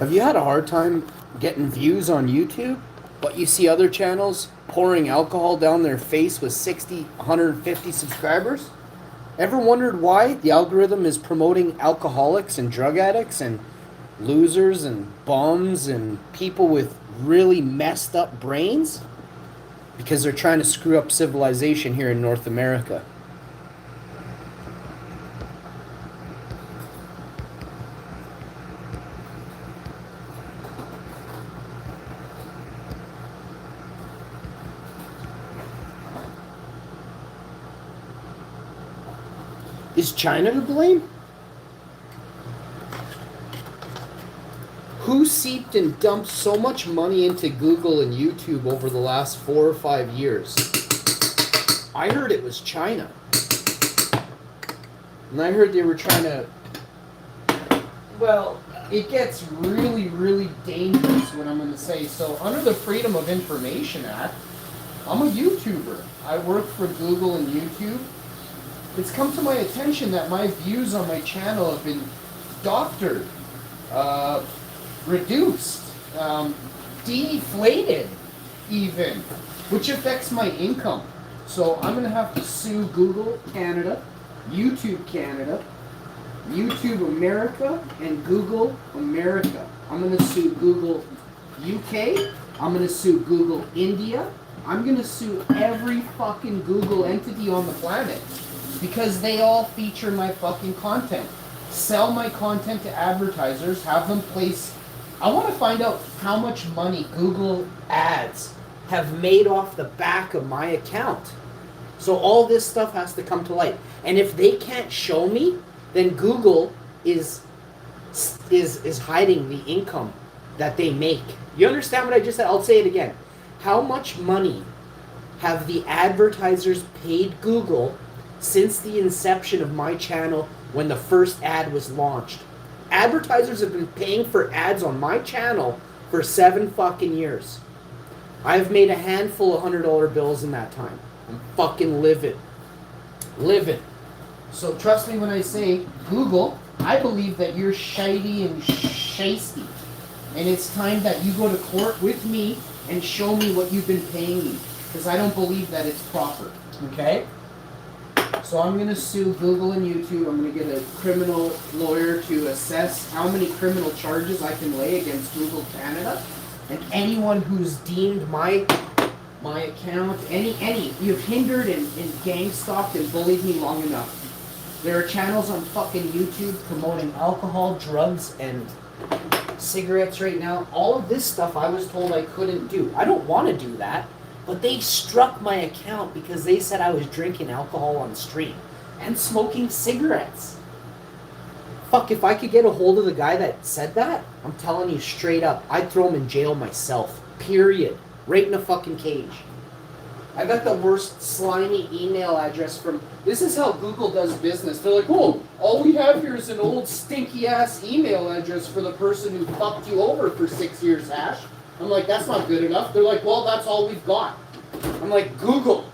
Have you had a hard time getting views on YouTube, but you see other channels pouring alcohol down their face with 60, 150 subscribers? Ever wondered why the algorithm is promoting alcoholics and drug addicts and losers and bums and people with really messed up brains? Because they're trying to screw up civilization here in North America. Is China to blame? Who seeped and dumped so much money into Google and YouTube over the last 4 or 5 years? I heard it was China. And I heard they were trying to... Well, it gets really, really dangerous what I'm going to say. So under the Freedom of Information Act, I'm a YouTuber. I work for Google and YouTube. It's come to my attention that my views on my channel have been doctored, reduced, deflated even, which affects my income. So I'm going to have to sue Google Canada, YouTube America, and Google America. I'm going to sue Google UK. I'm going to sue Google India. I'm going to sue every fucking Google entity on the planet. Because they all feature my fucking content. Sell my content to advertisers, have them place... I want to find out how much money Google ads have made off the back of my account. So all this stuff has to come to light. And if they can't show me, then Google is hiding the income that they make. You understand what I just said? I'll say it again. How much money have the advertisers paid Google since the inception of my channel when the first ad was launched? Advertisers have been paying for ads on my channel for 7 fucking years. I've made a handful of $100 bills in that time. I'm fucking living. So trust me when I say, Google, I believe that you're shady and shisty. And it's time that you go to court with me and show me what you've been paying me. Because I don't believe that it's proper. Okay? So I'm going to sue Google and YouTube. I'm going to get a criminal lawyer to assess how many criminal charges I can lay against Google Canada. And anyone who's deemed my account, you've hindered and gang-stalked and bullied me long enough. There are channels on fucking YouTube promoting alcohol, drugs, and cigarettes right now. All of this stuff I was told I couldn't do. I don't want to do that. But they struck my account because they said I was drinking alcohol on stream and smoking cigarettes. Fuck, if I could get a hold of the guy that said that, I'm telling you straight up, I'd throw him in jail myself. Period. Right in a fucking cage. I got the worst slimy email address from... This is how Google does business. They're like, oh, all we have here is an old stinky ass email address for the person who fucked you over for 6 years, Ash. I'm like, that's not good enough. They're like, well, that's all we've got. I'm like, Google,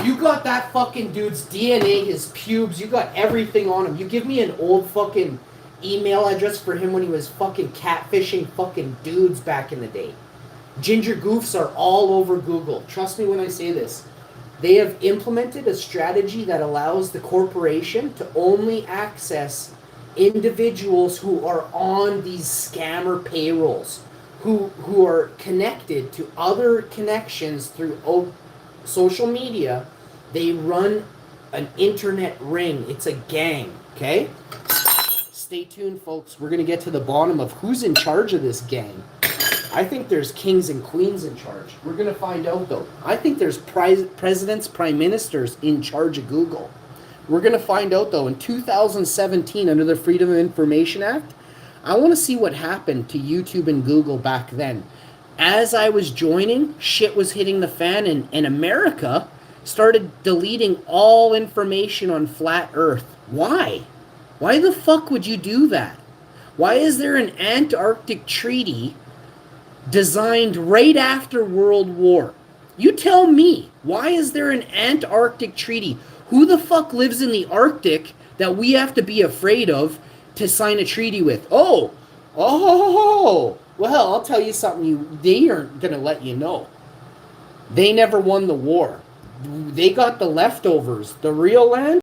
you got that fucking dude's DNA, his pubes, you got everything on him. You give me an old fucking email address for him when he was fucking catfishing fucking dudes back in the day. Ginger goofs are all over Google. Trust me when I say this. They have implemented a strategy that allows the corporation to only access individuals who are on these scammer payrolls. Who are connected to other connections through social media. They run an internet ring. It's a gang, okay? Stay tuned, folks. We're going to get to the bottom of who's in charge of this gang. I think there's kings and queens in charge. We're going to find out, though. I think there's presidents, prime ministers in charge of Google. We're going to find out, though. In 2017, under the Freedom of Information Act, I want to see what happened to YouTube and Google back then. As I was joining, shit was hitting the fan, and America started deleting all information on flat Earth. Why? Why the fuck would you do that? Why is there an Antarctic treaty designed right after World War? You tell me, why is there an Antarctic treaty? Who the fuck lives in the Arctic that we have to be afraid of to sign a treaty with? Oh, Oh, well, I'll tell you something. They aren't going to let you know. They never won the war. They got the leftovers. The real land